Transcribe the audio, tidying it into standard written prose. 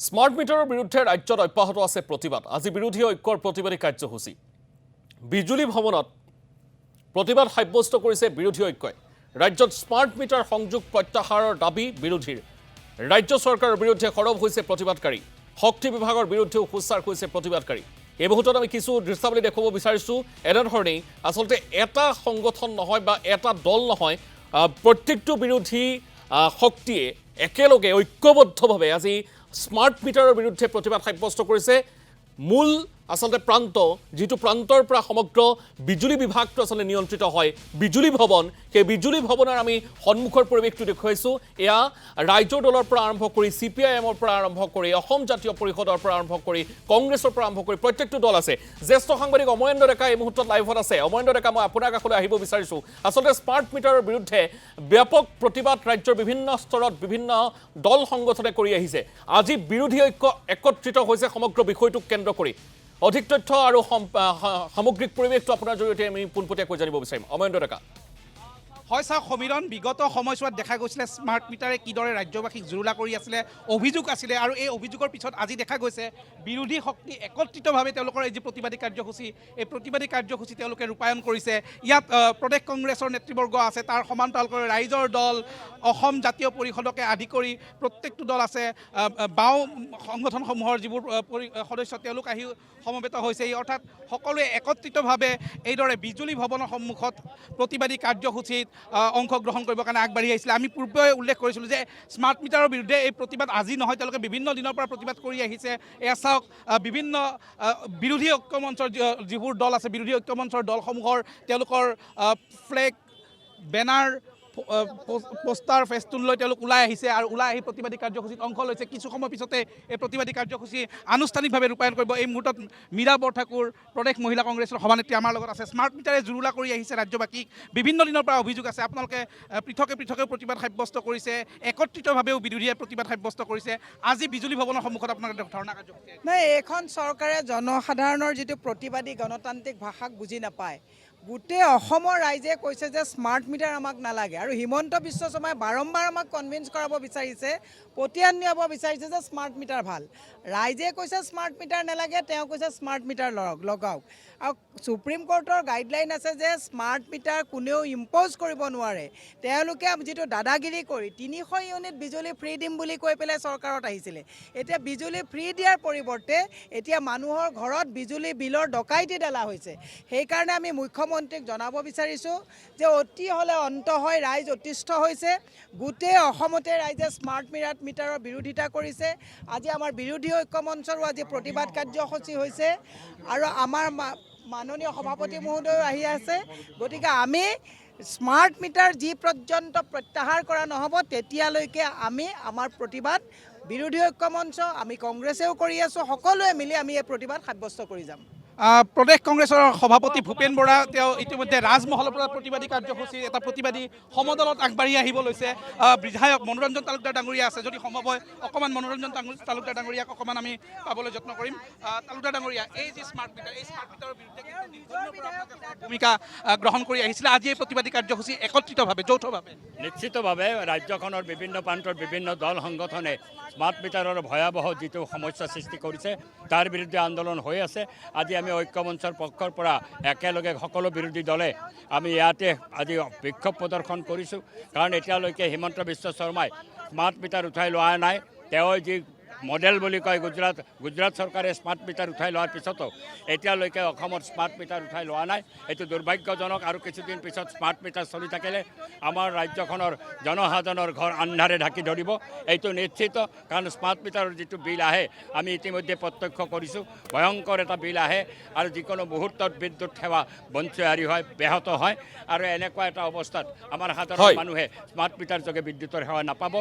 Smart মিটাৰৰ বিৰুদ্ধে ৰাজ্যত অব্যাহত আছে প্ৰতিবাদ। আজি বিৰোধী ঐক্যৰ প্ৰতিবাদী কাৰ্যসূচী বিজুলী ভৱনত প্ৰতিবাদ সাব্যস্ত কৰিছে বিৰোধী ঐক্যই। ৰাজ্যত স্মাৰ্ট মিটাৰ সংযোগ প্ৰত্যাহাৰৰ দাবী বিৰোধীৰ। ৰাজ্য চৰকাৰৰ বিৰুদ্ধে সৰব হৈছে প্ৰতিবাদকাৰী। শক্তি বিভাগৰ বিৰুদ্ধেও সোচ্চাৰ হৈছে প্ৰতিবাদকাৰী। এই মুহূৰ্তত আমি কিছু দৃশ্যাৱলী দেখুৱাব বিচাৰিছোঁ। এনেধৰণেই আচলতে এটা সংগঠন নহয় বা এটা দল নহয়, প্ৰত্যেকটো বিৰোধী শক্তিয়ে একেলগে ঐক্যবদ্ধভাৱে আজি স্মাৰ্ট মিটাৰৰ বিৰুদ্ধে প্ৰতিবাদ সাব্যস্ত কৰিছে। মূল আচলতে প্ৰান্ত যিটো প্ৰান্তৰ পৰা সমগ্ৰ বিজুলী বিভাগটো আচলতে নিয়ন্ত্ৰিত হয় বিজুলী ভৱন, সেই বিজুলী ভৱনৰ আমি সন্মুখৰ পৰিৱেশটো দেখুৱাইছোঁ। এয়া ৰাইজৰ দলৰ পৰা আৰম্ভ কৰি CPIMৰ পৰা আৰম্ভ কৰি অসম জাতীয় পৰিষদৰ পৰা আৰম্ভ কৰি কংগ্ৰেছৰ পৰা আৰম্ভ কৰি প্ৰত্যেকটো দল আছে। জ্যেষ্ঠ সাংবাদিক অমৰেন্দ্ৰ ডেকা এই মুহূৰ্তত লাইভত আছে। অমৰেন্দ্ৰ ডেকা, মই আপোনাৰ কাষলৈ আহিব বিচাৰিছোঁ। আচলতে স্মাৰ্ট মিটাৰৰ বিৰুদ্ধে ব্যাপক প্ৰতিবাদ ৰাজ্যৰ বিভিন্ন স্তৰত বিভিন্ন দল সংগঠনে কৰি আহিছে। আজি বিৰোধী ঐক্য একত্ৰিত হৈছে সমগ্ৰ বিষয়টোক কেন্দ্ৰ কৰি। অধিক তথ্য আৰু সামগ্ৰিক পৰিৱেশটো আপোনাৰ জৰিয়তে আমি পোনপটীয়াকৈ জানিব বিচাৰিম। অমৰেন্দ্ৰ ডেকা। হয় ছাৰ, সমীৰণ বিগত সময়ছোৱাত দেখা গৈছিলে স্মাৰ্ট মিটাৰে কিদৰে ৰাজ্যবাসীক জুৰুলা কৰি আছিলে, অভিযোগ আছিলে, আৰু এই অভিযোগৰ পিছত আজি দেখা গৈছে বিৰোধী শক্তি একত্ৰিতভাৱে তেওঁলোকৰ এই যি প্ৰতিবাদী কাৰ্যসূচী, এই প্ৰতিবাদী কাৰ্যসূচী তেওঁলোকে ৰূপায়ণ কৰিছে। ইয়াত প্ৰদেশ কংগ্ৰেছৰ নেতৃবৰ্গ আছে, তাৰ সমান্তৰালকৈ ৰাইজৰ দল, অসম জাতীয় পৰিষদকে আদি কৰি প্ৰত্যেকটো দল আছে, বাওঁ সংগঠনসমূহৰ যিবোৰ সদস্য তেওঁলোক আহি সমবেত হৈছে। এই অৰ্থাৎ সকলোৱে একত্ৰিতভাৱে এইদৰে বিজুলী ভৱনৰ সন্মুখত প্ৰতিবাদী কাৰ্যসূচীত অংশগ্ৰহণ কৰিবৰ কাৰণে আগবাঢ়ি আহিছিলে। আমি পূৰ্বে উল্লেখ কৰিছিলোঁ যে স্মাৰ্ট মিটাৰৰ বিৰুদ্ধে এই প্ৰতিবাদ আজি নহয়, তেওঁলোকে বিভিন্ন দিনৰ পৰা প্ৰতিবাদ কৰি আহিছে। এয়া চাওক, বিভিন্ন বিৰোধী ঐক্য মঞ্চৰ যিবোৰ দল আছে, বিৰোধী ঐক্য মঞ্চৰ দলসমূহৰ তেওঁলোকৰ ফ্লেগ, বেনাৰ, পোষ্টাৰ, ফেষ্টুন লৈ তেওঁলোক ওলাই আহিছে আৰু ওলাই আহি প্ৰতিবাদী কাৰ্যসূচীত অংশ লৈছে। কিছু সময় পিছতে এই প্ৰতিবাদী কাৰ্যসূচী আনুষ্ঠানিকভাৱে ৰূপায়ণ কৰিব। এই মুহূৰ্তত মীৰা বৰঠাকুৰ, প্ৰদেশ মহিলা কংগ্ৰেছৰ সভানেত্ৰী আমাৰ লগত আছে। স্মাৰ্ট মিটাৰে জুৰুলা কৰি আহিছে ৰাজ্যবাসীক, বিভিন্ন দিনৰ পৰা অভিযোগ আছে। আপোনালোকে পৃথকে পৃথকে প্ৰতিবাদ সাব্যস্ত কৰিছে, একত্ৰিতভাৱেও বিৰোধীয়ে প্ৰতিবাদ সাব্যস্ত কৰিছে। আজি বিজুলী ভৱনৰ সন্মুখত আপোনালোকে ধৰ্ণা কাৰ্যসূচী। নাই, এইখন চৰকাৰে জনসাধাৰণৰ যিটো প্ৰতিবাদী গণতান্ত্ৰিক ভাষাক বুজি নাপায়। গোটেই অসমৰ ৰাইজে কৈছে যে স্মাৰ্ট মিটাৰ আমাক নালাগে, আৰু হিমন্ত বিশ্ব শৰ্মাই বাৰম্বাৰ আমাক কনভিন্স কৰাব বিচাৰিছে, পতিয়ান নিয়াব বিচাৰিছে যে স্মাৰ্ট মিটাৰ ভাল। ৰাইজে কৈছে স্মাৰ্ট মিটাৰ নালাগে, তেওঁ কৈছে স্মাৰ্ট মিটাৰ লগাওক। আৰু সুপ্ৰিম কোৰ্টৰ গাইডলাইন আছে যে স্মাৰ্ট মিটাৰ কোনেও ইম্প'জ কৰিব নোৱাৰে। তেওঁলোকে যিটো দাদাগিৰি কৰি 300 ইউনিট বিজুলী ফ্ৰী দিম বুলি কৈ পেলাই চৰকাৰত আহিছিলে। এতিয়া বিজুলী ফ্ৰী দিয়াৰ পৰিৱৰ্তে এতিয়া মানুহৰ ঘৰত বিজুলী বিলৰ ডকাইতি ডালা হৈছে। সেইকাৰণে আমি মুখ্যমন্ত্ৰীক জনাব বিচাৰিছোঁ যে অতি হ'লে অন্ত হয়, ৰাইজ অতিষ্ঠ হৈছে। গোটেই অসমতে ৰাইজে স্মাৰ্ট মিটাৰৰ বিৰোধিতা কৰিছে। আজি আমাৰ বিৰোধী ঐক্য মঞ্চৰো আজি প্ৰতিবাদ কাৰ্যসূচী হৈছে, আৰু আমাৰ মাননীয় সভাপতি মহোদয় আহি আছে। গতিকে আমি স্মাৰ্ট মিটাৰ যি পৰ্যন্ত প্ৰত্যাহাৰ কৰা নহ'ব তেতিয়ালৈকে আমি আমাৰ প্ৰতিবাদ বিৰোধী ঐক্য মঞ্চ, আমি কংগ্ৰেছেও কৰি আছোঁ, সকলোৱে মিলি আমি এই প্ৰতিবাদ সাব্যস্ত কৰি যাম। প্ৰদেশ কংগ্ৰেছৰ সভাপতি ভূপেন বৰা তেওঁ ইতিমধ্যে ৰাজমহলৰ পৰা প্ৰতিবাদী কাৰ্যসূচী এটা প্ৰতিবাদী সমদলত আগবাঢ়ি আহিব লৈছে। বিধায়ক মনোৰঞ্জন তালুকদাৰ ডাঙৰীয়া আছে, যদি সম্ভৱ হয় অকণমান মনোৰঞ্জন তালুকদাৰ ডাঙৰীয়াক অকণমান আমি পাবলৈ যত্ন কৰিম। তালুকদাৰ ডাঙৰীয়া, এই যি স্মাৰ্ট মিটাৰ, এই স্মাৰ্ট মিটাৰৰ বিৰুদ্ধে ভূমিকা গ্ৰহণ কৰি আহিছিলে, আজি এই প্ৰতিবাদী কাৰ্যসূচী একত্ৰিতভাৱে যৌথভাৱে। নিশ্চিতভাৱে ৰাজ্যখনৰ বিভিন্ন প্ৰান্তৰ বিভিন্ন দল সংগঠনে স্মাৰ্ট মিটাৰৰ ভয়াৱহ যিটো সমস্যা সৃষ্টি কৰিছে তাৰ বিৰুদ্ধে আন্দোলন হৈ আছে। আজি আমি ঐক্য মঞ্চৰ পক্ষৰ পৰা একেলগে সকলো বিৰোধী দলে আমি ইয়াতে আজি বিক্ষোভ প্ৰদৰ্শন কৰিছোঁ, কাৰণ এতিয়ালৈকে হিমন্ত বিশ্ব শৰ্মাই স্মাৰ্ট মিটাৰ উঠাই লোৱা নাই। তেওঁ যি মডেল বুলি কয় গুজৰাট চৰকাৰে স্মাৰ্ট মিটাৰ উঠাই লোৱাৰ পিছতো এতিয়ালৈকে অসমত স্মাৰ্ট মিটাৰ উঠাই লোৱা নাই। এইটো দুৰ্ভাগ্যজনক, আৰু কিছুদিন পিছত স্মাৰ্ট মিটাৰ চলি থাকিলে আমাৰ ৰাজ্যখনৰ জনসাধাৰণৰ ঘৰ আন্ধাৰে ঢাকি ধৰিব, এইটো নিশ্চিত। কাৰণ স্মাৰ্ট মিটাৰৰ যিটো বিল আহে আমি ইতিমধ্যে প্ৰত্যক্ষ কৰিছোঁ, ভয়ংকৰ এটা বিল আহে, আৰু যিকোনো মুহূৰ্তত বিদ্যুৎ সেৱা বঞ্চিত হয়, ব্যাহত হয়, আৰু এনেকুৱা এটা অৱস্থাত আমাৰ সাধাৰণ মানুহে স্মাৰ্ট মিটাৰ যোগে বিদ্যুতৰ সেৱা নাপাব।